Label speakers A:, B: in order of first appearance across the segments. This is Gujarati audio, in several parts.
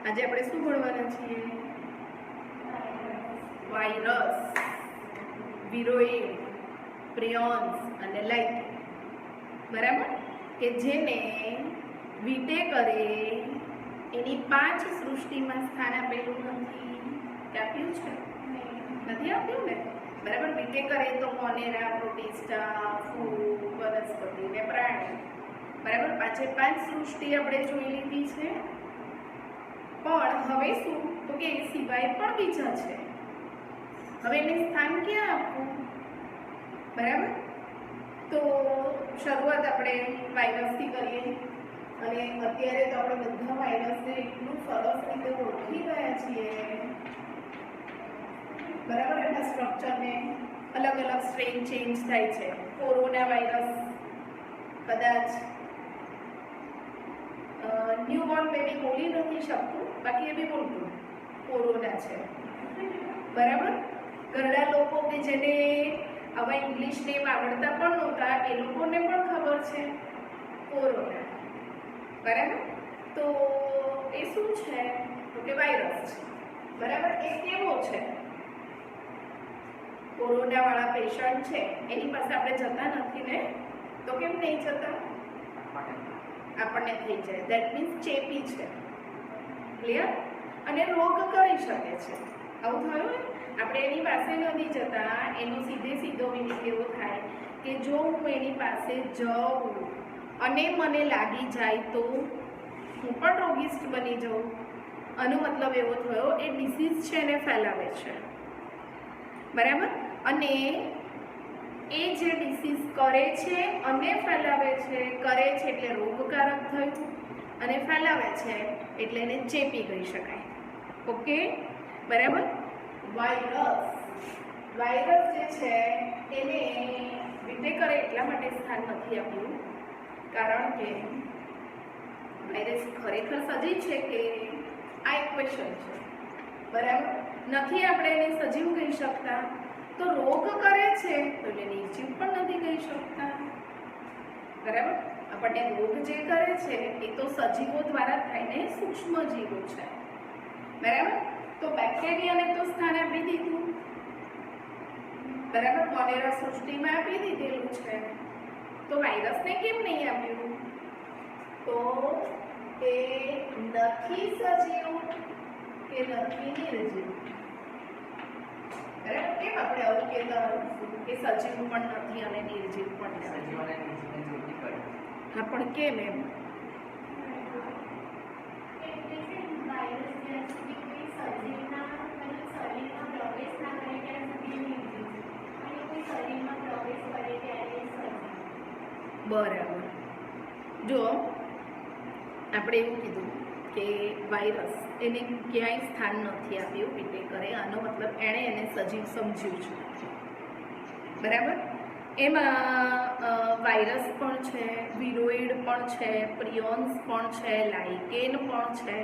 A: આજે આપણે શું ભણવાના છીએ? વાયરસ, વિરોઇડ, પ્રિયોન્સ અને લાઇકેન. બરાબર? કે જેને વિટેકરે એની 5 સૃષ્ટિમાં સ્થાન આપેલું નથી. આપ્યું છે? નથી આપ્યું ને? બરાબર. વિટેકરે તો મોનેરા, પ્રોટિસ્ટા, ફૂગ, વનસ્પતિ ને પ્રાણી. બરાબર. 5 સૃષ્ટિ આપણે જોઈ લીધી છે. પણ હવે શું તો કે એ સિવાય પણ બીજા છે. હવે એને સ્થાન ક્યાં આપવું? બરાબર. તો શરૂઆત આપણે વાયરસથી કરીએ. અને અત્યારે તો આપણે બધા વાયરસને એટલું સરસ રીતે ઓળખી ગયા છીએ. બરાબર. એના સ્ટ્રક્ચરને અલગ અલગ સ્ટ્રેન ચેન્જ થાય છે. કોરોના વાયરસ કદાચ ન્યૂબોર્ન બેબી બોલી નથી શકતું, બાકી એ બી બોલતું કોરોના છે. બરાબર. ઘરડા લોકો કે જેને આવા ઇંગ્લિશ નેમ આવડતા પણ નહોતા એ લોકોને પણ ખબર છે કોરોના. બરાબર. તો એ શું છે તો કે વાયરસ છે. બરાબર. એ કેવો છે? કોરોના વાળા પેશન્ટ છે એની પાસે આપણે જતા નથી ને, તો કેમ નહીં જતા? આપણને થઈ જાય. ધેટ મીન્સ ચેપી છે. ક્લિયર? અને રોગ કરી શકે છે. આવું થયું ને? આપણે એની પાસે નથી જતા, એનો સીધો મીનિંગ એવો થાય કે જો હું એની પાસે જાઉં અને મને લાગી જાય તો હું પણ રોગિસ્ટ બની જાઉં. આનો મતલબ એવો થયો એ ડિસીઝ છે એને ફેલાવે છે. બરાબર. અને એ જે ડિસીઝ કરે છે અને ફેલાવે છે, કરે છે એટલે રોગકારક થયું અને ફેલાવે છે એટલે એને ચેપી કહી શકાય. ઓકે? બરાબર. વાયરસ જે છે એને વિટેકરે એટલા માટે સ્થાન નથી આપ્યું કારણ કે વાયરસ ખરેખર સજીવ છે કે આ એક ક્વેશ્ચન છે. બરાબર. નથી આપણે એને સજીવ કહી શકતા, તો રોગ કરે છે તો એને નિર્જીવ પણ નથી કહી શકતા. બરાબર. આપણને રોગ જે કરે છે એ તો સજીવો દ્વારા થઈને સૂક્ષ્મ જીવો છે. બરાબર. તો બેક્ટેરિયાને તો સ્થાન આપી દીધું. બરાબર. મોનેરા સૃષ્ટિમાં આપી દીધેલું છે. તો વાયરસને કેમ નહીં આપ્યું? તો એ નથી સજીવ કે નથી નિર્જીવ. બરાબર. કેમ આપણે આવું કહેતા કે સજીવ પણ નથી અને નિર્જીવ પણ નથી? હા, પણ કેમ એમ? બરાબર. જો આપણે એવું કીધું કે વાયરસ એને ક્યાંય સ્થાન નથી આપ્યું વિટેકરે, આનો મતલબ એણે એને સજીવ સમજ્યું છે. બરાબર. એમાં વાયરસ પણ છે, વિરોઇડ પણ છે, પ્રિયોન્સ પણ છે, લાઇકેન પણ છે.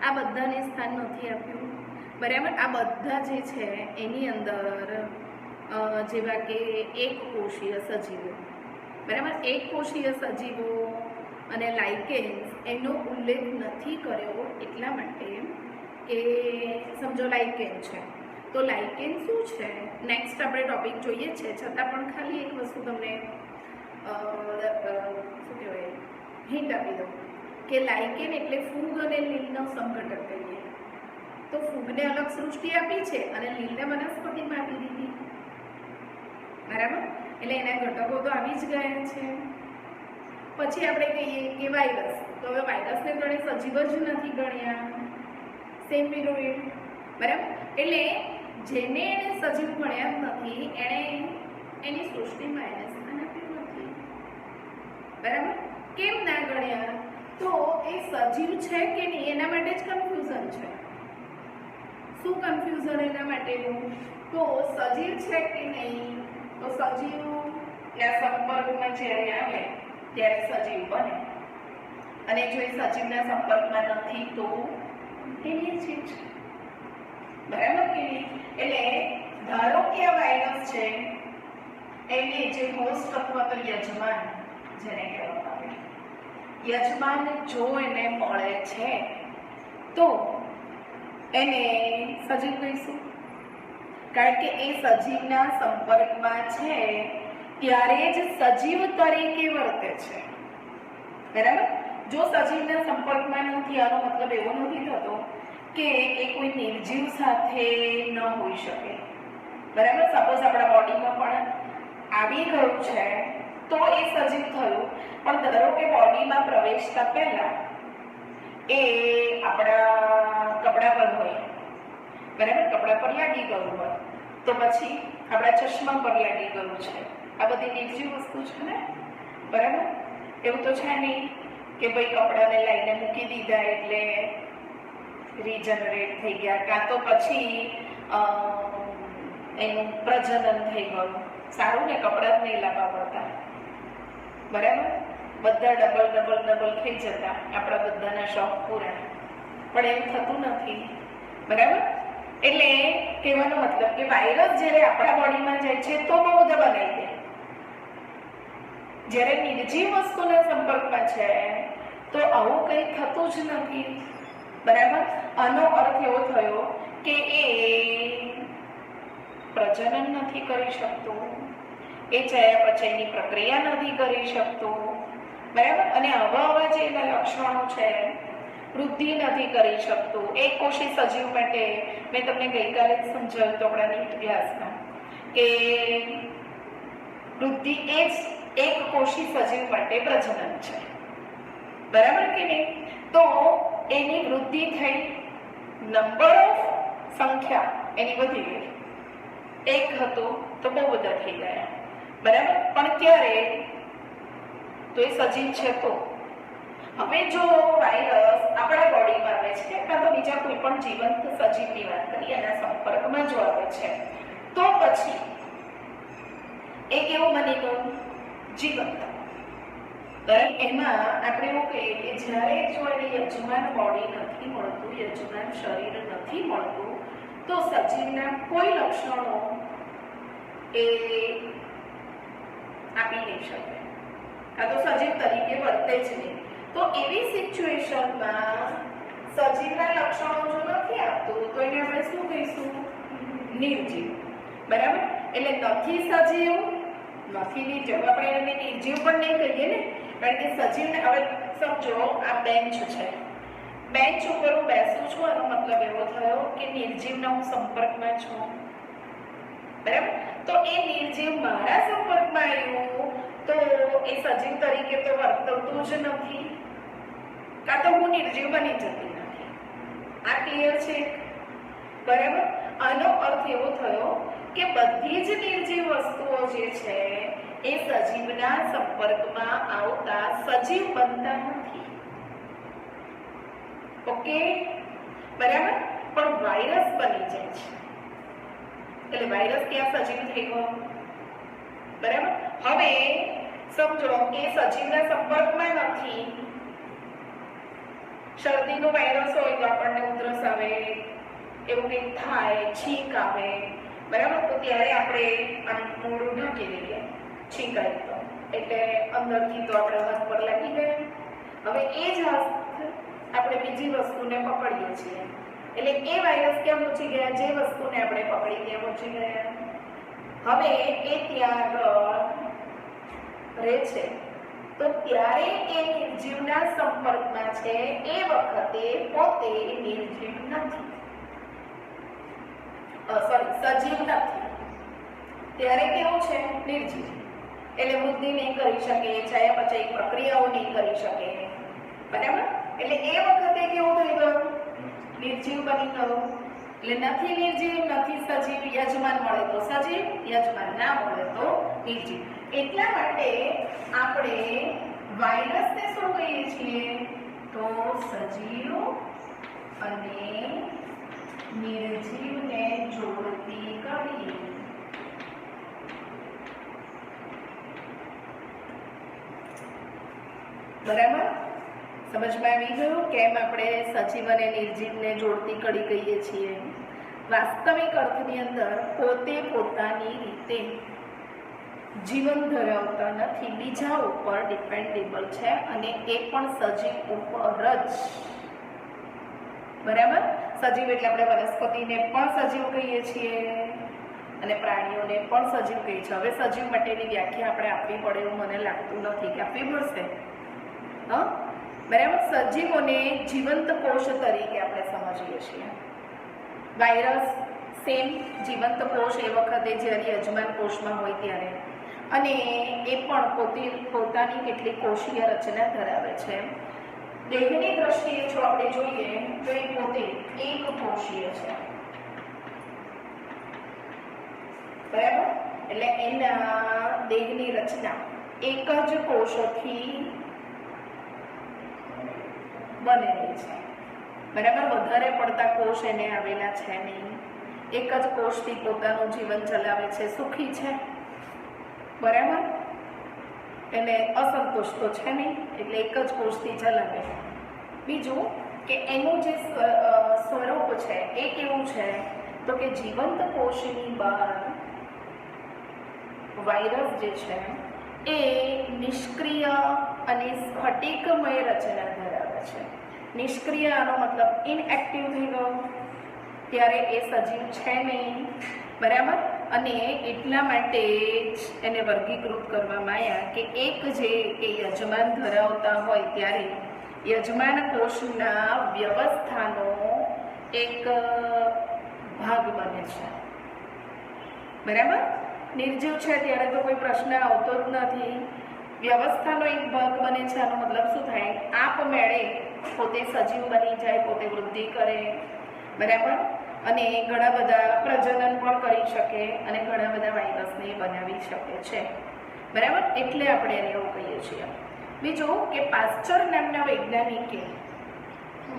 A: આ બધાને સ્થાન નથી આપ્યું. બરાબર. આ બધા જે છે એની અંદર જેવા કે એક કોષીય સજીવો. બરાબર. એક કોષીય સજીવો અને લાઇકેન્સ એનો ઉલ્લેખ નથી કર્યો એટલા માટે કે સમજો લાઇકેન છે તો લાઇકેન શું છે નેક્સ્ટ આપણે ટોપિક જોઈએ છે, છતાં પણ ખાલી એક વસ્તુ તમને શું કહેવાય હિન્ટ આપી દઉં કે લાઇકેન એટલે ફૂગ અને લીલનો સંઘટન કહીએ. તો ફૂગને અલગ સૃષ્ટિ આપી છે અને લીલને વનસ્પતિમાં આપી દીધી. બરાબર. એટલે એના ઘટકો તો આવી જ ગયા છે. પછી આપણે કહીએ કે વાયરસ, તો હવે વાયરસને તો સજીવ જ નથી ગણ્યા. સેમ વિરોઇડ. બરાબર. એટલે જેને એને સજીવ ગણ્યા જ નથી એણે એની સૃષ્ટિમાં એને સ્થાન આપ્યું નથી. બરાબર. કેમ ના ગણ્યા? તો એ સજીવ છે કે નહીં એના માટે જ કન્ફ્યુઝન છે. શું કન્ફ્યુઝન એના માટેનું? તો સજીવ છે કે નહીં, તો સજીવના સંપર્કમાં જ્યારે આવે ત્યારે સજીવ બને, અને જો એ સજીવના સંપર્કમાં નથી તો એ નિર્જીવ છે. બરાબર કે નહીં? એટલે ધારો કે આ વાયરસ છે એને જે હોસ્ટ અથવા તો યજમાન જેને કહેવામાં આવે યજમાન જો એને મળે છે તો એને સજીવ કહીશું, કારણ કે એ સજીવના સંપર્કમાં છે ત્યારે જ સજીવ તરીકે વર્તે છે, બરાબર. જો સજીવના સંપર્કમાં નથી, આનો મતલબ એવો નથી થતો કે એ કોઈ નિર્જીવ સાથે ન હોઈ શકે, બરાબર. સપોઝ આપણા બોડીમાં પણ આવી ગયું છે તો એ સજીવ થયું, પણ ધારો કે બોડીમાં પ્રવેશતા પહેલા એ આપણા કપડા પર હોય, બરાબર, કપડા પર લાગી ગયું હોય, તો પછી આપણા ચશ્મા પર લાગી ગયું છે, આ બધી નિર્જીવ વસ્તુ છે ને, બરાબર. એવું તો છે નહીં કે ભાઈ કપડાને લઈને મૂકી દીધા એટલે રીજનરેટ થઈ ગયા, કાં તો પછી એનું પ્રજનન થઈ ગયું. સારું ને, કપડા જ નહીં લાવવા પડતા, બરાબર. બધા ડબલ થઈ જતા, આપણા બધાના શોખ પૂરા, પણ એવું થતું નથી, બરાબર. એટલે કહેવાનો મતલબ કે વાયરસ જ્યારે આપણા બોડીમાં જાય છે તો બહુ બધા બનાવી દે, જ્યારે નિર્જીવ વસ્તુના સંપર્કમાં છે તો આવું કંઈ થતું જ નથી, બરાબર. આનો અર્થ એવો થયો કે એ પ્રજનન નથી કરી શકતો, એ ચયાપચયની પ્રક્રિયા નથી કરી શકતો, બરાબર. અને આવા જે એના લક્ષણો છે, વૃદ્ધિ નથી કરી શકતો. એક કોષી સજીવ માટે મેં તમને ગઈકાલે જ સમજાવ્યું તો આપણા નીટ ક્લાસમાં કે વૃદ્ધિ એ જ એક કોષી સજીવ માટે પ્રજનન છે, બરાબર કે નહીં. તો એની વૃદ્ધિ થઈ, નંબર ઓફ સંખ્યા એની વધી ગઈ, એક હતો તો બહુ બધા થઈ ગયા, બરાબર. પણ ક્યારે? તો એ સજીવ છે તો. હવે જો વાયરસ આપણા બોડીમાં આવે છે કાં તો બીજા કોઈ પણ જીવંત સજીવની વાત કરીએ એના સંપર્કમાં જો આવે છે તો પછી એ કેવું બની ગયું? જીવંત. એમાં આપણે એવું કહીએ કે જ્યારે જો એને યજમાન બોડી નથી મળતું, યજમાન શરીર નથી મળતું, તો સજીવના કોઈ લક્ષણો એ આપી નહીં શકે, કાં તો સજીવ તરીકે વર્તે જ નહીં. તો એવી સિચ્યુએશનમાં સજીવના લક્ષણો જો નથી આપતું તો એને આપણે શું કહીશું? નિર્જીવ, બરાબર. એટલે નથી સજીવ, નથી નિર્જીવ. આપણે એને નિર્જીવ પણ નહીં કહીએ ને, કારણ કે સજીવને હવે સમજો આ બેન્ચ છે, બેન્ચ ઉપર હું બેસું છું, આનો મતલબ એવો થયો કે નિર્જીવના હું સંપર્કમાં છું, બરાબર. તો એ નિર્જીવ મારા સંપર્કમાં આવ્યું તો એ સજીવ તરીકે તો વર્તતું જ નથી, કાં તો હું નિર્જીવ બની જતી નથી. આ ક્લિયર છે, બરાબર. આનો અર્થ એવો થયો કે બધી જ નિર્જીવ વસ્તુઓ જે છે એ સજીવના સંપર્કમાં આવતા સજીવ બનતા નથી, ઓકે, બરાબર. પણ વાયરસ બની જાય છે, એટલે વાયરસ ત્યાં સજીવ થઈ ગયો, બરાબર. હવે સમજો કે સજીવના સંપર્કમાં નથી, શરદીનો વાયરસ હોય તો આપણને ઉધરસ આવે, એવું કંઈક થાય, છીંક આવે, બરાબર. તો ત્યારે આપણે આમ મોઢું ઢાંકી દઈએ, છીંક આવી તો એટલે અંદરથી તો આપણે હાથ પર લાગી ગયા. હવે એ જ હાથ આપણે બીજી વસ્તુને પકડીએ છીએ, એટલે એ વાયરસ ક્યાં પહોંચી ગયા? જે વસ્તુને આપણે પકડી ત્યાં પહોંચી ગયા. હવે એ ત્યાં રહે છે તો ત્યારે એ નિર્જીવના સંપર્કમાં છે, એ વખતે પોતે નિર્જીવ નથી, સજીવ નથી, ત્યારે કેવું છે? નિર્જીવ. એટલે વૃદ્ધિ નહીં કરી શકે, ચયાપચય પ્રક્રિયાઓ નહીં કરી શકે, બરાબર. એટલે એ વખતે કેવું થઈ ગયું? નિર્જીવ બની ગયું. એટલે નથી નિર્જીવ, નથી સજીવ. યજમાન મળે તો સજીવ, યજમાન ના મળે તો નિર્જીવ. એટલા માટે આપણે વાયરસને શું કહીએ છીએ? તો સજીવ અને નિર્જીવને જોડતી કડી. બરાબર, સમજમાં આવી ગયું કેમ આપણે સજીવ અને નિર્જીવને જોડતી કડી કહીએ છીએ? વાસ્તવિક અર્થની અંદર પોતે પોતાની રીતે જીવન ધરાવતા નથી, બીજા ઉપર ડિપેન્ડેબલ છે, અને એ પણ સજીવ ઉપર જ. બરાબર. સજીવ એટલે આપણે વનસ્પતિને પણ સજીવ કહીએ છીએ અને પ્રાણીઓને પણ સજીવ કહીએ છીએ. હવે સજીવ માટેની વ્યાખ્યા આપણે આપવી પડે એવું મને લાગતું નથી કે આપવી પડશે. હા, બરાબર. સજીવોને જીવંત કોષ તરીકે આપણે સમજીએ છીએ. વાયરસ સેમ જીવંત કોષ એ વખતે જ્યારે યજમાન કોષમાં હોય ત્યારે, અને એ પણ પોતાની કેટલીક કોષીય રચના ધરાવે છે. દેહની દ્રષ્ટિએ જો આપણે જોઈએ તો એ પોતે એક કોષીય છે, બરાબર. એટલે એના દેહની રચના એક જ કોષોથી બનેલી છે, બરાબર. વધારે પડતા કોષ એને આવેલા છે નહીં. એક જ કોષથી પોતાનું જીવન ચલાવે છે, સુખી છે, બરાબર. એને અસંતોષ તો છે નહીં, એટલે એક જ કોષથી ચલાવે. બીજું કે એનું જે સ્વરૂપ છે એ કેવું છે તો કે જીવંત કોષની બહાર વાયરસ જે છે એ નિષ્ક્રિય અને સ્ફટિકમય રચના ધરાવે છે. નિષ્ક્રિય આનો મતલબ ઇનએક્ટિવ થઈ ગયો, ત્યારે એ સજીવ છે નહીં, બરાબર. અને એટલા માટે જ એને વર્ગીકૃત કરવામાં આવ્યા કે એક જે એ યજમાન ધરાવતા હોય ત્યારે યજમાન કોષના વ્યવસ્થાનો એક ભાગ બને છે, બરાબર. નિર્જીવ છે ત્યારે તો કોઈ પ્રશ્ન આવતો જ નથી. વ્યવસ્થાનો એક ભાગ બને છે, આનો મતલબ શું થાય? આપમેળે પોતે સજીવ બની જાય, પોતે વૃદ્ધિ કરે, બરાબર. અને ઘણા બધા પ્રજનન પણ કરી શકે અને ઘણા બધા વાયરસને બનાવી શકે છે, બરાબર. એટલે આપણે એને એવું કહીએ છીએ. બીજું કે પાસ્ચર નામના વૈજ્ઞાનિકે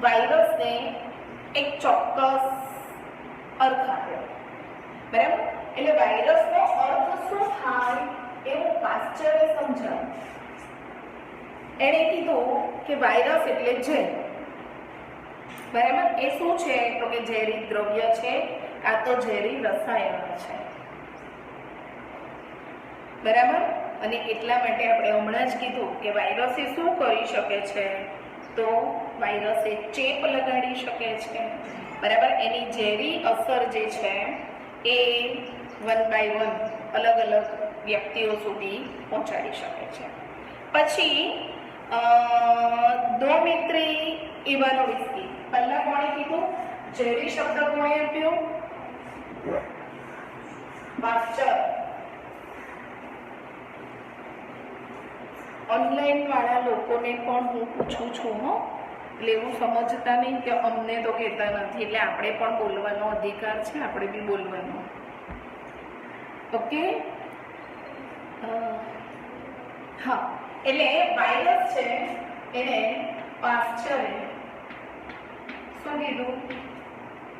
A: વાયરસને એક ચોક્કસ અર્થ આપ્યો, બરાબર. એટલે વાયરસનો અર્થ શું થાય એવું પાસ્ચરે સમજાવ્યું. એણે કીધું કે વાયરસ એટલે ઝેર, બરાબર. એ શું છે તો કે ઝેરી દ્રવ્ય છે, કાં તો ઝેરી રસાયણ છે, બરાબર. અને એટલા માટે આપણે હમણાં જ કીધું કે વાયરસ એ શું કરી શકે છે તો વાયરસ એ ચેપ લગાડી શકે છે, બરાબર. એની ઝેરી અસર જે છે એ 1 by 1 અલગ અલગ વ્યક્તિઓ સુધી પહોંચાડી શકે છે. પછી દોમિત્રી ઇવાનોવિસ્કી, પહેલા કોણે કીધું? ઝેરી શબ્દ કોણે આપ્યો? પાસ્ચર. ઓનલાઈન વાળા લોકોને પણ હું પૂછું છું, હો, એટલે એવું સમજતા નહીં કે અમને તો કહેતા નથી, એટલે આપણે પણ બોલવાનો અધિકાર છે, આપણે બી બોલવાનો. ઓકે. હા, એટલે વાયરસ છે એને પાસ્ચરે શું કીધું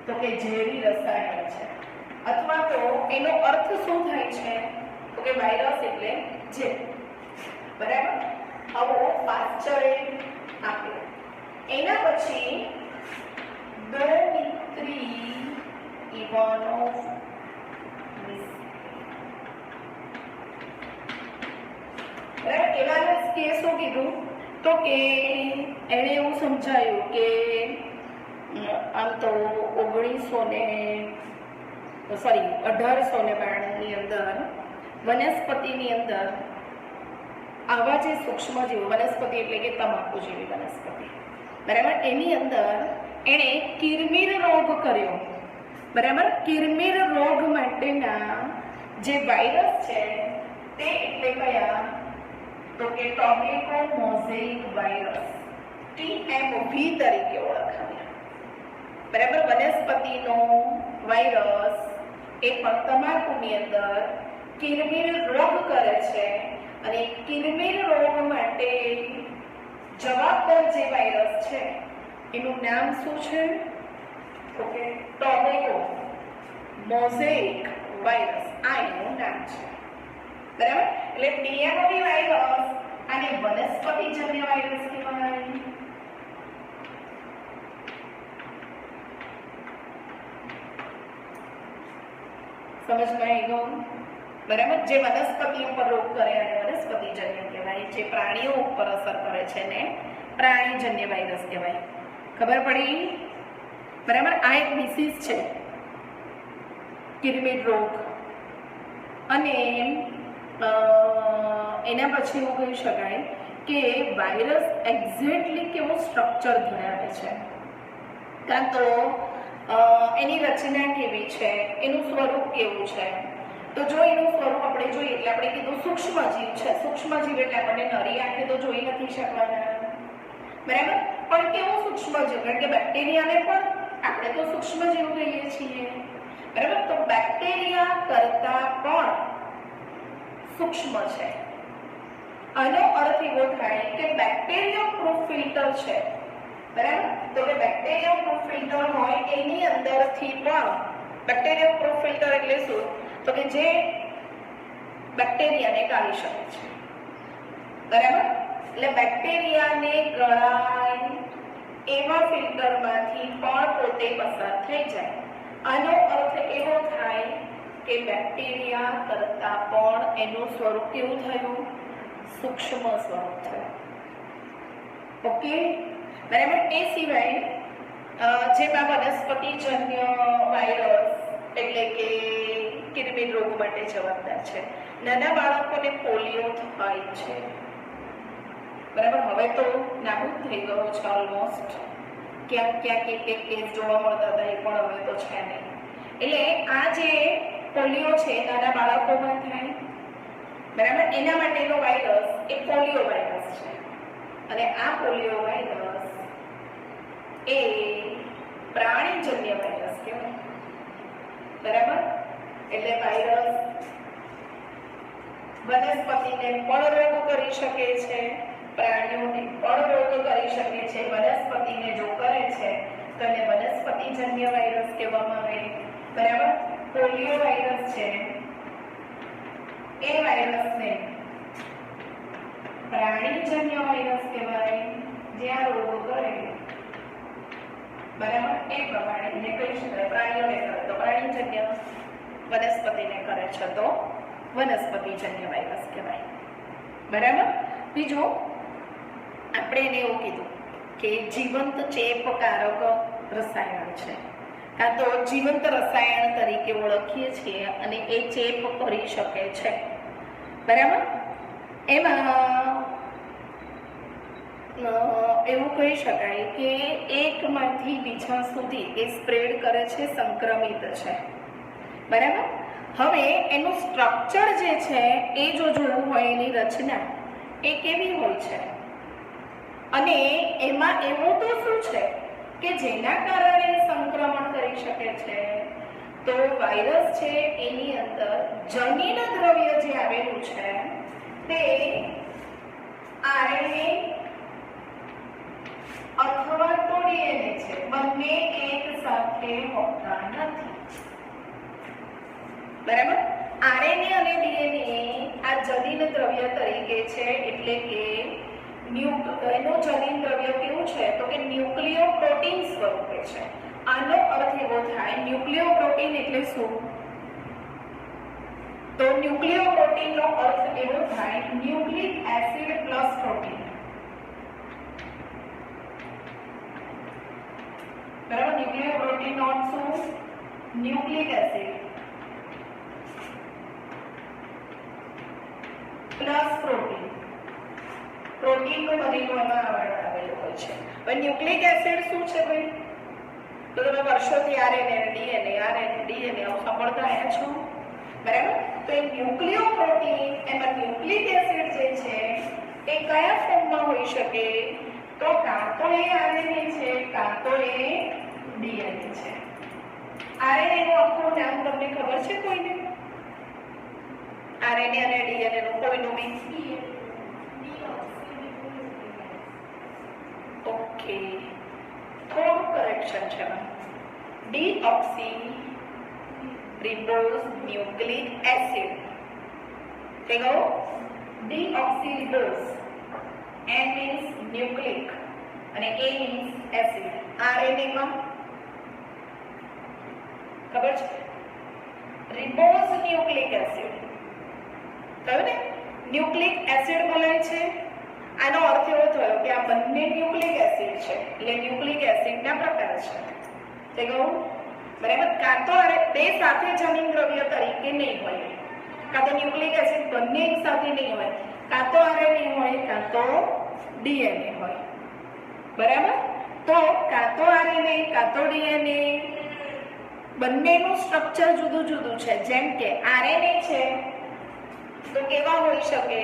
A: તો કે ઝેરી રસાયણ છે, અથવા તો એનો અર્થ શું થાય છે તો કે વાયરસ એટલે ઝેર, બરાબર. આવો પાસ્ચરે આપ્યો. એના પછી દોમિત્રી ઇવાનોવ્સ્કી શું કીધું તો કે એણે એવું સમજાયું કે આમ તો 1892ની અંદર વનસ્પતિની અંદર આવા જે સૂક્ષ્મજીવો, વનસ્પતિ એટલે કે તમાકુ જેવી વનસ્પતિ, બરાબર, એની અંદર એણે કિરમીર રોગ કર્યો, બરાબર. કિરમીર રોગ માટેના જે વાયરસ છે તે એટલે કયા તો કે ટોબેકો મોઝેઇક વાયરસ, TMV તરીકે ઓળખાયા, બરાબર. વનસ્પતિનો વાયરસ એ પણ તમાકુની અંદર કિરમીર રોગ કરે છે, અને કિરમીર રોગ માટે જવાબદાર જે વાયરસ છે એનું નામ શું છે તો કે ટોબેકો મોઝેઇક વાયરસ, આ એનું નામ છે, બરાબર. એટલે TMV વાયરસ આને વનસ્પતિજન્ય વાયરસ કહેવાય. સમજમાં આવી ગયું, બરાબર. જે વનસ્પતિ ઉપર રોગ કરે અને વનસ્પતિજન્ય કહેવાય, જે પ્રાણીઓ ઉપર અસર કરે છે ને પ્રાણીજન્ય વાયરસ કહેવાય. ખબર પડી? બરાબર. આ એક ડિસીઝ છે કિરમિડ રોગ. અને એના પછી એવું કહી શકાય કે વાયરસ એક્ઝેક્ટલી કેવો સ્ટ્રક્ચર ધરાવે છે, કાં તો એની રચના કેવી છે, એનું સ્વરૂપ કેવું છે. તો જો એનું સ્વરૂપ આપણે જોઈએ એટલે આપણે કીધું સૂક્ષ્મજીવ છે. સૂક્ષ્મજીવ એટલે આપણને નરી આંખે તો જોઈ નથી શકવાના, બરાબર. પણ કેવું સૂક્ષ્મજીવ? કારણ કે બેક્ટેરિયાને પણ આપણે તો સૂક્ષ્મજીવ કહીએ છીએ, બરાબર. તો બેક્ટેરિયા કરતા પણ સૂક્ષ્મ છે. આનો અર્થ એવો થાય કે બેક્ટેરિયમ પ્રૂફ ફિલ્ટર છે, બરાબર. તો કે બેક્ટેરિયમ પ્રૂફ ફિલ્ટર હોય એની અંદરથી પણ બેક્ટેરિયમ પ્રૂફ ફિલ્ટર એટલે શું? તો કે જે બેક્ટેરિયાને કાઢી શકે છે, બરાબર. એટલે બેક્ટેરિયાને ગળાય એવા ફિલ્ટરમાંથી પણ પોતે પસાર થઈ જાય. આનો અર્થ એવો થાય કે બેક્ટેરિયા કરતા પણ એનું સ્વરૂપ કેવું થયું? સૂક્ષ્મ સ્વરૂપ થયું. ઓકે, બરાબર. એ સિવાય જેમાં વનસ્પતિજન્ય વાયરસ એટલે કે કિરમિડ રોગ માટે જવાબદાર છે. નાના બાળકોને પોલિયો થાય છે, બરાબર. હવે તો નાબૂદ થઈ ગયો છે ઓલમોસ્ટ. ક્યાંક ક્યાંક એક કેસ જોવા મળતા હતા, એ પણ હવે તો છે નહીં. એટલે આ જે પોલિયો છે નાના બાળકોમાં થાય, બરાબર. એના માટેનો વાયરસ એ પોલિયો વાયરસ છે. અને આ પોલિયો વાયરસ એ પ્રાણીજન્ય વાયરસ કહેવાય, બરાબર. એટલે વાયરસ વનસ્પતિને પણ રોગ કરી શકે છે, પ્રાણીઓને પણ રોગ કરી શકે છે. વનસ્પતિને જો કરે છે તો એને વનસ્પતિજન્ય વાયરસ કહેવામાં આવે, બરાબર. પોલિયો વાયરસ છે એ વાયરસને પ્રાણીજન્ય વાયરસ કહેવાય, જે આ રોગ કરે, બરાબર. એ પ્રમાણે એને કહી શકાય પ્રાણીઓને કરે તો પ્રાણીજન્ય, વનસ્પતિને કરે છે તો વનસ્પતિજન્ય વાયરસ કહેવાય, બરાબર. બીજું આપણે એને એવું કીધું કે જીવંત ચેપકારક રસાયણ છે, કાં તો જીવંત રસાયણ તરીકે ઓળખીએ છીએ અને એ ચેપ કરી શકે છે, બરાબર. એમાં એવું કહી શકાય કે એકમાંથી બીજા સુધી એ સ્પ્રેડ કરે છે, સંક્રમિત છે, બરાબર. હવે એનું સ્ટ્રક્ચર જે છે એ જો જોવું હોય, એની રચના એ કેવી હોય છે અને એમાં એવું તો શું છે કે જેના કારણે સંક્રમણ કરી શકે છે? તો વાયરસ છે એની અંદર જનીન દ્રવ્ય જે આવેલું છે તે આરએનએ અથવા તો ડીએનએ છે, બંને એક સાથે હોતા નથી, બરાબર. આરએનએ અને ડીએનએ આ જનીન દ્રવ્ય તરીકે છે. એટલે કે એનું જનીન દ્રવ્ય કેવું છે? તો કે ન્યુક્લિયોપ્રોટીન સ્વરૂપે છે. આનો અર્થ એવો થાય, ન્યુક્લિયોપ્રોટીન એટલે શું? તો ન્યુક્લિયોપ્રોટીનનો અર્થ એવો થાય ન્યુક્લિક એસિડ પ્લસ પ્રોટીન, બરાબર. ન્યુક્લિયોપ્રોટીનનો અર્થ શું? Nucleic acid plus protein. પ્રોટીનનું બનેલું એમાં આવેલું હોય છે. હવે ન્યુક્લિક એસિડ શું છે ભાઈ? તો તમે વર્ષોથી આરએનએ ડીએનએ આવું સાંભળતા આવ્યા છો, બરાબર. તો એ ન્યુક્લિયોપ્રોટીન એમાં ન્યુક્લિક એસિડ જે છે એ કયા ફોર્મમાં હોઈ શકે? તો કાં તો એ આરએનએ છે, કાં તો એ ડીએનએ છે. આરએનએ નું આખું નામ તમને ખબર છે કોઈને? આરએનએ અને ડીએનએ નું કોઈનું બી? ઓકે, થોડું કરેક્શન છે. ડીઓક્સી રિબોઝ ન્યુક્લિક એસિડ થઈ ગયું. Deoxy ribose, N means nucleic અને A means એસિડ. RNA માં ખબર છે? રિબોઝ ન્યુક્લિક એસિડ કહ્યું ને, ન્યુક્લિક એસિડ બોલાય છે. આનો અર્થ એવો થયો કે આ બંને ન્યુક્લિક એસિડ છે, એટલે ન્યુક્લિક એસિડના પ્રકાર છે. થઈ ગયું બરાબર. કાં તો બે સાથે જનીન દ્રવ્ય તરીકે નહીં હોય, કાં તો ન્યુક્લિક એસિડ બંને એક સાથે નહીં હોય, કાં તો આરએનએ હોય કાં તો ડીએનએ હોય બરાબર. તો કાં તો આરએનએ કાં તો ડીએનએ બંનેનું સ્ટ્રક્ચર જુદું જુદું છે. જેમ કે આરએનએ છે તો કેવા હોઈ શકે,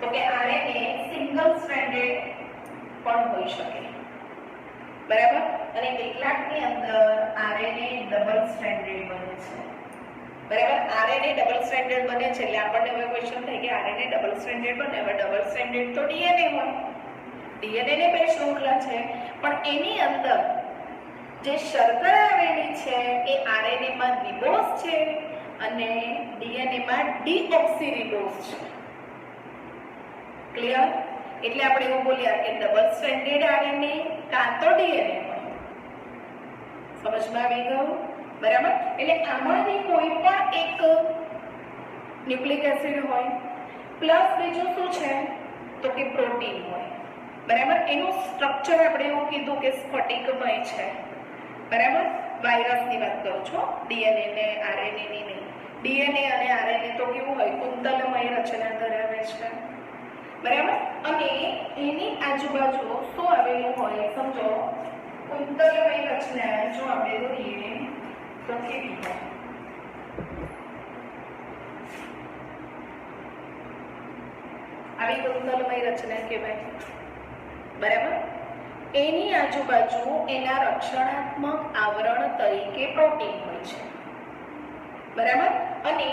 A: તો કે આરએનએ સિંગલ સ્ટ્રેન્ડેડ પણ હોઈ શકે બરાબર. અને કેટલાકની અંદર આરએનએ ડબલ સ્ટ્રેન્ડેડ બને છે બરાબર. આરએનએ ડબલ સ્ટ્રેન્ડેડ બને છે એટલે આપણને હવે ક્વેશ્ચન થાય કે આરએનએ ડબલ સ્ટ્રેન્ડેડ બને, હવે ડબલ સ્ટ્રેન્ડેડ તો ડીએનએ હોય, ડીએનએ ને બે શૃંખલા છે પણ એની અંદર જે શર્કરા આવેલી છે એ આરએનએ માં રિબોઝ છે અને ડીએનએ માં ડીઓક્સીરિબોઝ છે. ક્લિયર? એટલે આપણે એવું બોલ્યા કે ડબલ સ્ટ્રેન્ડેડ આરએનએ કાં તો ડીએનએ હોય. સમજમાં આવી ગયું બરાબર. એટલે આમાંથી કોઈ પણ એક ન્યુક્લિક એસિડ હોય પ્લસ બીજું શું છે તો કે પ્રોટીન હોય બરાબર. એનું સ્ટ્રક્ચર આપણે એવું કીધું કે સ્ફટિકમય છે બરાબર. વાયરસની વાત કરું છું, ડીએનએ ને આરએનએ ની નહીં. ડીએનએ અને આરએનએ તો કેવું હોય, કુંતલમય રચના ધરાવે છે બરાબર. અને એની આજુબાજુ શું આવેલું હોય સમજો, કુંતલમય રચના જો આપણે દોરીએ તો કેવી હોય, આવી કુંતલમય રચના કહેવાય બરાબર. એની આજુબાજુ એના રક્ષણાત્મક આવરણ તરીકે પ્રોટીન હોય છે બરાબર. અને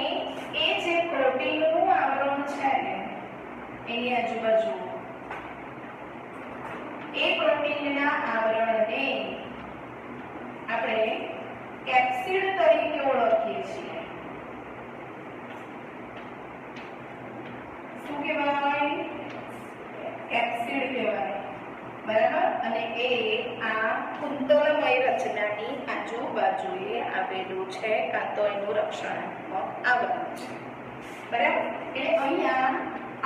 A: એ જે પ્રોટીનનું આવરણ છે ને એની આજુબાજુ એ પ્રોટીનના આવરણને આપણે કેપ્સિડ તરીકે ઓળખીએ છીએ. શું કહેવાય? કેપ્સિડ કહેવાય બરાબર. અને એ આ કુંતલમય રચનાની આજુબાજુએ આવેલું છે કાં તો એનું રક્ષણાત્મક આવરણ છે બરાબર. એટલે અહીંયા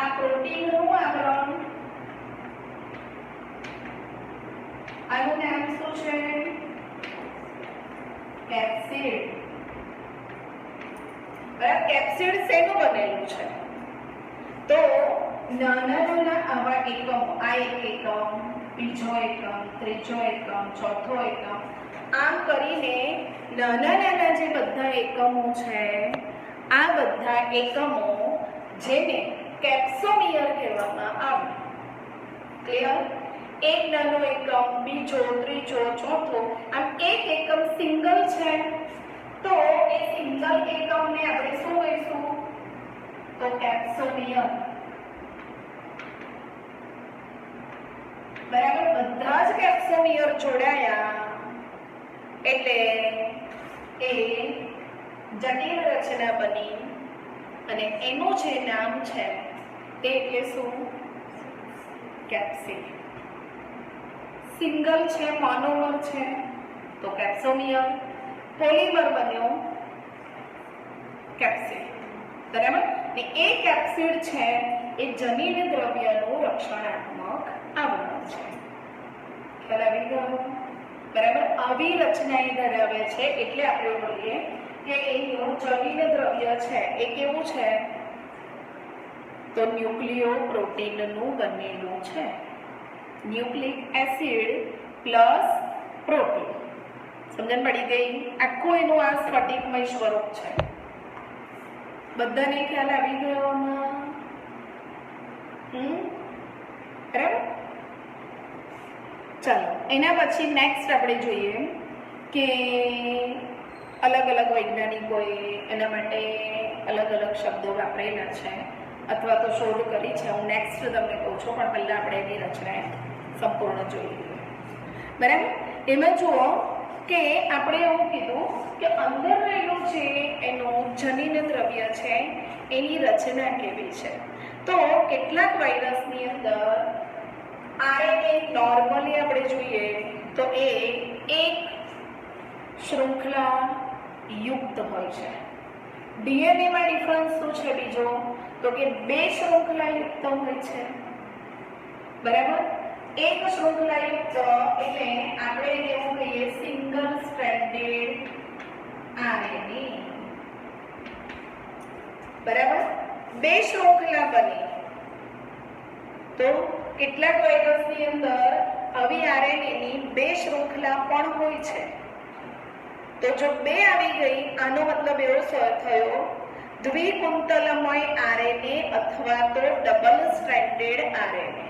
A: આ પ્રોટીનનું આવરણ, આનું નામ શું છે? કેપ્સિડ બરાબર. કેપ્સિડ શેનું બનેલું છે? તો નાના નાના આવા એકમો, આ એક એકમ, બીજો એકમ, ત્રીજો એકમ, ચોથો એકમ, આમ કરીને નાના નાના જે બધા એકમો છે આ બધા એકમો જેને કેપ્સોમિયર કહેવામાં આવે. ક્લિયર? એક નાનો એકમ, બીજો, ત્રીજો, ચોથો, આમ એક એકમ સિંગલ છે તો એ સિંગલ એકમને આપણે શું કહીશું? તો કેપ્સોમિયર બરાબર. બધા જ કેપ્સોમિયર જોડાયા એટલે એ જટિલ રચના બની અને એનું જે નામ છે તે એટલે શું? કેપ્સિડ. સિંગલ છે, મોનોમર છે તો કેપ્સોમિયર, પોલિમર બન્યો કેપ્સિડ બરાબર. ને એ કેપ્સિડ છે એ જનીન દ્રવ્યનું રક્ષણાત્મક આવરણ છે. ખ્યાલ આવી ગયો બરાબર. આવી રચના એ ધરાવે છે એટલે આપણે બોલીએ કે એનું જનીન દ્રવ્ય છે એ કેવું છે? તો ન્યુક્લિયો પ્રોટીનનું બનેલું છે. Nucleic acid plus protein. સમજણ પડી ગઈ? આખું એનું આ સ્ફટિકમય સ્વરૂપ છે. બધાને ખ્યાલ આવી ગયો? બરાબર. ચાલો એના પછી નેક્સ્ટ આપણે જોઈએ કે અલગ અલગ વૈજ્ઞાનિકોએ એના માટે અલગ અલગ શબ્દો વાપરેલા છે અથવા તો શોધ કરી છે. હું નેક્સ્ટ તમને કહું છું પણ પહેલાં આપણે એની રચના સંપૂર્ણ જોઈ લઈએ બરાબર. એમાં જુઓ કે આપણે એવું કીધું કે અંદર રહેલું જે એનું જનીન દ્રવ્ય છે એની રચના કેવી છે. તો કેટલાક વાયરસની અંદર આરએનએ નોર્મલી આપણે જોઈએ તો એ એક શૃંખલા યુક્ત હોય છે. ડીએનએમાં ડિફરન્સ શું છે બીજો? તો કે બે શૃંખલા યુક્ત હોય છે બરાબર. એક શૃંખલાયુક્ત એટલે આપણે એવું કહીએ સિંગલ સ્ટ્રેન્ડેડ આરએનએ, બરાબર. બે શૃંખલા બની તો કેટલાક વાયરસની અંદર આવી આરએનએ ની બે શૃંખલા પણ હોય છે. તો જો બે આવી ગઈ આનો મતલબ એવો થયો દ્વિકુંતલમય આરએનએ અથવા તો ડબલ સ્ટ્રેન્ડેડ આરએનએ.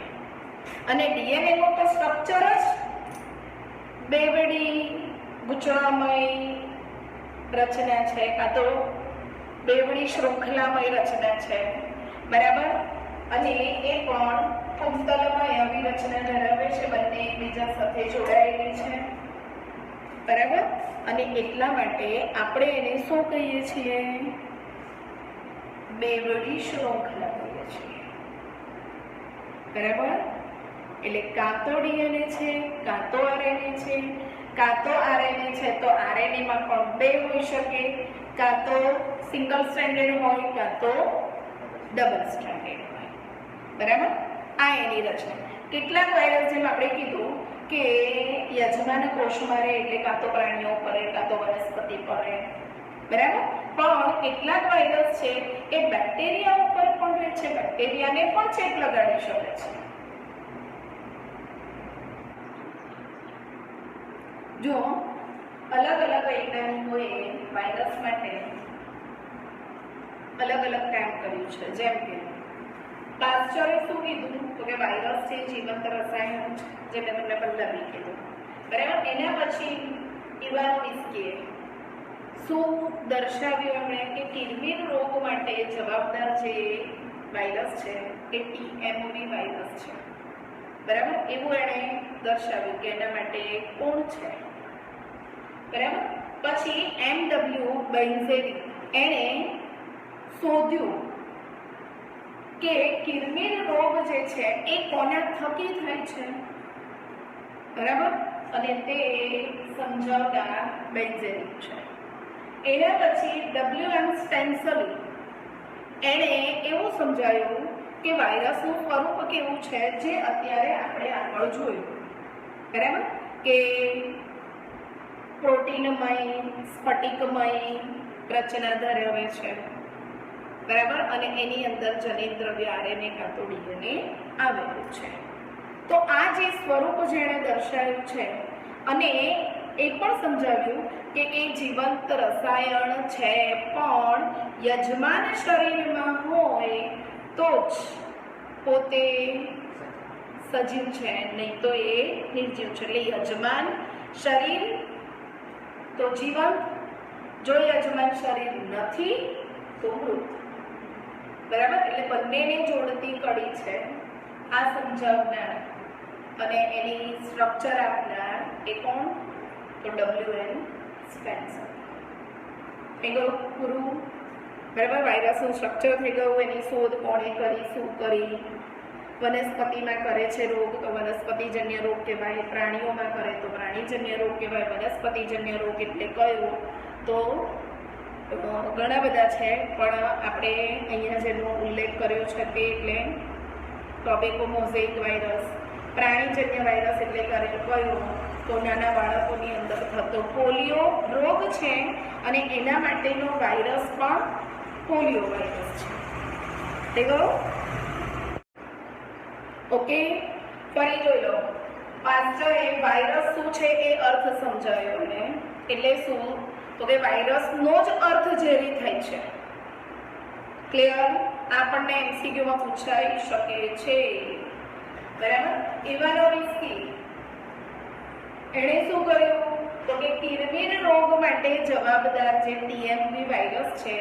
A: અને ડીએનએ નું તો સ્ટ્રક્ચર જ બેવડી ગૂંચળામય રચના છે, કાં તો બેવડી શૃંખલામય રચના છે, બરાબર. અને એ પણ કુંતલમય આવી રચના ધરાવે છે, બંને એકબીજા સાથે જોડાયેલી છે, બરાબર. અને એટલા માટે આપણે એને શું કહીએ છીએ? બેવડી શૃંખલા કહીએ છીએ, બરાબર. એટલે કાં તો ડીએનએ છે, કાં તો આરએનએ છે. કાં તો આરએનએ છે તો આરએનએ માં પણ બે હોઈ શકે, કાં તો સિંગલ સ્ટ્રેન્ડેડ હોય, કાં તો ડબલ સ્ટ્રેન્ડેડ હોય, બરાબર. આ એની રચના. કેટલાક વાયરસ જેમ આપણે કીધું કે યજમાન કોષમાં રહે એટલે કાં તો પ્રાણીઓ પર રહે, કાં તો વનસ્પતિ પર રહે, બરાબર. પણ કેટલાક વાયરસ છે એ બેક્ટેરિયા ઉપર પણ રહે છે, બેક્ટેરિયાને પણ ચેપ લગાડી શકે છે. જો અલગ અલગ વૈજ્ઞાનિકોએ વાયરસ માટે અલગ અલગ કામ કર્યું છે. જેમ કે પાસ્ચરે શું કીધું તો કે વાયરસ છે જીવંત રસાયણ છે, જે મેં તમને પહેલા બી કીધું, બરાબર. એના પછી ઇવાનોવિસ્કીએ શું દર્શાવ્યું એમણે કે કિડની રોગ માટે જવાબદાર જે વાયરસ છે એ ટીએમવી વાયરસ છે, બરાબર. એવું એણે દર્શાવ્યું કે એના માટે કોણ છે, બરાબર. પછી એમડબલ્યુ બેન્ઝેરી એણે શોધ્યું કે કિડની રોગ જે છે એ કોના થકી થાય છે, બરાબર. અને તે સમજાવતા બેન્ઝેરી છે. એના પછી ડબલ્યુએમ સ્ટેન્સલી એણે એવું સમજાવ્યું કે વાયરસનું સ્વરૂપ કેવું છે, જે અત્યારે આપણે આગળ જોયું, બરાબર. કે પ્રોટીનમય સ્ફટિકમય રચના ધરાવે છે, બરાબર. અને એની અંદર જનિત દ્રવ્ય આરએનએ કાં તો ડીએનએ આવેલું છે. તો આ જે સ્વરૂપ જેણે દર્શાવ્યું છે અને એ પણ સમજાવ્યું કે એ જીવંત રસાયણ છે, પણ યજમાન શરીરમાં હોય તો જ પોતે સજીવ છે, નહીં તો એ નિર્જીવ છે. એટલે યજમાન શરીર તો જીવંત, જો યજમાન શરીર નથી તો મૃત, બરાબર. એટલે બંનેને જોડતી કડી છે આ સમજાવનાર અને એની સ્ટ્રક્ચર આપનાર એ કોણ? તો ડબલ્યુએમ સ્પેન્સર. થઈ ગયું પૂરું, બરાબર. વાયરસનું સ્ટ્રક્ચર થઈ ગયું, એની શોધ કોણે કરી, શું કરી. વનસ્પતિમાં કરે છે રોગ તો વનસ્પતિજન્ય રોગ કહેવાય, પ્રાણીઓમાં કરે તો પ્રાણીજન્ય રોગ કહેવાય. વનસ્પતિજન્ય રોગ એટલે કયો? તો ઘણા બધા છે, પણ આપણે અહીંયા જેનો ઉલ્લેખ કર્યો છે તે એટલે ટોબેકો મોઝેઇક વાયરસ. પ્રાણીજન્ય વાયરસ એટલે કયો? તો નાના બાળકોની અંદર થતો પોલિયો રોગ છે, અને એના માટેનો વાયરસ પણ પોલિયો વાયરસ છે. થઈ ગયો? ઓકે, ફરી જોઈ લો. પાસ્ચરે વાયરસ શું છે એ અર્થ સમજાયો ને, એટલે શું? તો કે વાયરસનો જ અર્થ ઝેરી થાય છે. ક્લિયર? આપણને એમસીક્યુમાં પૂછાઈ શકે છે, બરાબર. ઇવાનોવિસ્કી એણે શું કર્યું તો કે કિડની રોગ માટે જવાબદાર જે ટીએમવી વાયરસ છે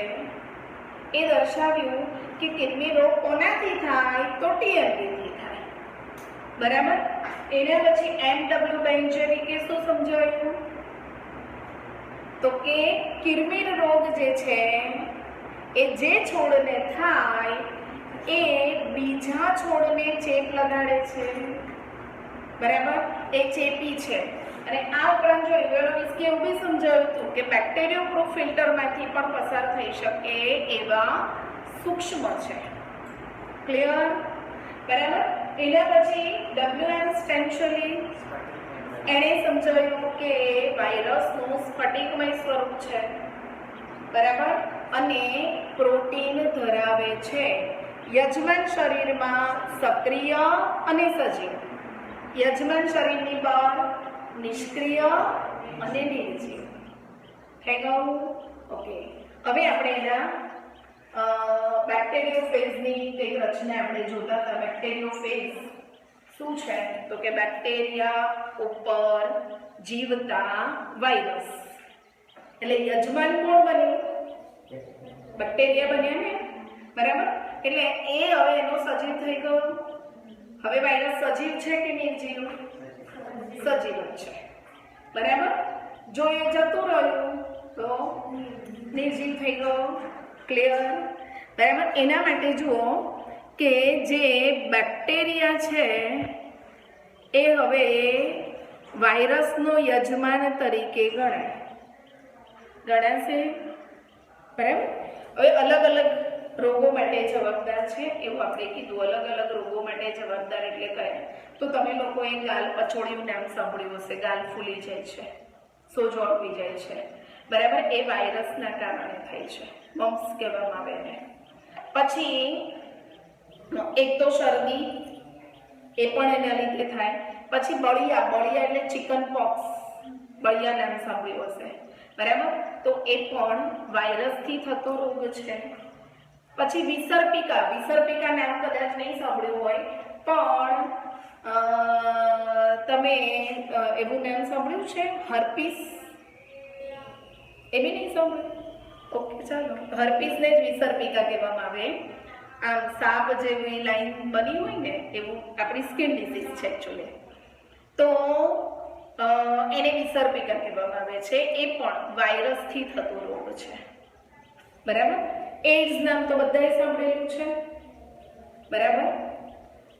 A: એ દર્શાવ્યું કે કિડની રોગ કોનાથી થાય? તો ટીએમવીથી થાય, બરાબર. એના પછી એમડબલ્યુ બેન્ઝેરિકે શું સમજાવ્યું તો કે કિડની રોગ જે છે એ જે છોડને થાય એ બીજા છોડને ચેપ લગાડે છે, બરાબર. એ ચેપી છે. અને આ ઉપરાંત જો ઇવાનોવિસ્કી એવું બી સમજાવ્યું હતું કે બેક્ટેરિયો પ્રૂફ ફિલ્ટરમાંથી પણ પસાર થઈ શકે એવા સૂક્ષ્મ છે. ક્લિયર? બરાબર. એના પછી WM સ્ટેન્શલી એણે સમજાવ્યું કે વાયરસનું સ્ફટિકમય સ્વરૂપ છે, બરાબર, અને પ્રોટીન ધરાવે છે. યજમાન શરીરમાં સક્રિય અને સજીવ, યજમાન શરીરની બહાર નિષ્ક્રિય અને નિર્જીવ. થઈ ગયું? ઓકે. હવે આપણે એના બેક્ટેરિયોફેઝની કંઈક રચના આપણે જોતા હતા. બેક્ટેરિયોફેઝ શું છે? તો કે બેક્ટેરિયા ઉપર જીવતા વાયરસ. એટલે યજમાન કોણ બન્યું? બેક્ટેરિયા બન્યા ને, બરાબર. એટલે એ હવે એનો સજીવ થઈ ગયો. હવે વાયરસ સજીવ છે કે નિર્જીવ? સજીવ જ છે, બરાબર. જો એ જતું રહ્યું તો નિર્જીવ થઈ ગયો. ક્લિયર? બરાબર. એના માટે જુઓ કે જે બેક્ટેરિયા છે એ હવે વાયરસનો યજમાન તરીકે ગણાશે, બરાબર. હવે અલગ અલગ રોગો માટે જવાબદાર છે એવું આપણે કીધું. અલગ અલગ રોગો માટે જવાબદાર એટલે કયા? તો તમે લોકોએ ગાલ પછોડ્યું નામ સાંભળ્યું હશે. ગાલ ફૂલી જાય છે, સોજો આવી જાય છે, બરાબર. એ વાયરસના કારણે થાય છે. મમ્સ કહેવામાં આવે ને. પછી એક તો શરદી, એ પણ એના લીધે થાય. પછી બળિયા એટલે ચિકન પોક્સ, બળિયા નામ સાંભળ્યું હશે, બરાબર. તો એ પણ વાયરસથી થતો રોગ છે. પછી વિસર્પિકા નામ કદાચ નહીં સાંભળ્યું હોય, પણ તમે એવું નામ સાંભળ્યું છે હર્પીસ? એ બી નહીં સાંભળ્યું? ઓકે, ચાલો. હર્પીસને જ વિસર્પિકા કહેવામાં આવે. આમ સાપ જેવી લાઈન બની હોય ને એવું આપણી સ્કિન ડિસીઝ છે એકચ્યુઅલી. તો એને વિસર્પિકા કહેવામાં આવે છે. એ પણ વાયરસથી થતો રોગ છે, બરાબર. એડ્સ નામ તો બધાએ સાંભળેલું છે, બરાબર.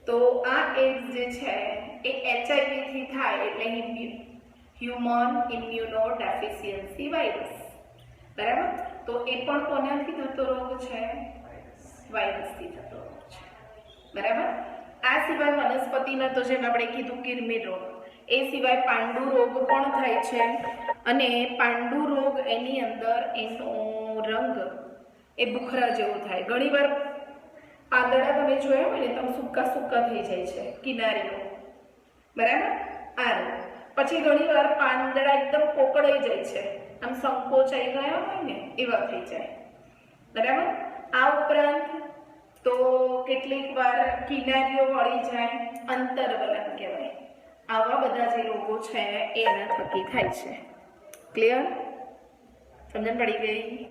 A: તો આ એડ્સ જે છે એ HIV થી થાય, એટલે હ્યુમન ઇમ્યુનો ડેફિશિયન્સી વાયરસ, બરાબર. તો એ પણ કોનાથી થતો રોગ છે? વાયરસથી થતો રોગ છે, બરાબર. આ સિવાય વનસ્પતિના તો જેમ આપણે કીધું કિરમી રોગ, એ સિવાય પાંડુ રોગ પણ થાય છે. અને પાંડુ રોગ એની અંદર એનો રંગ એ ભૂખરા જેવો થાય. ઘણીવાર પાંદડા તમે જોયા હોય ને તો સૂકા થઈ જાય છે કિનારીઓ, બરાબર. આ રોગ. પછી ઘણીવાર પાંદડા એકદમ કોકડાઈ જાય છે, આમ સંકોચાઈ ગયા હોય ને એવા થઈ જાય, બરાબર. આ ઉપરાંત તો કેટલીક વાર કિનારીઓ વળી જાય, અંતરવલન કહેવાય. આવા બધા જે રોગો છે એ એના થકી થાય છે. ક્લિયર? સમજણ પડી ગઈ?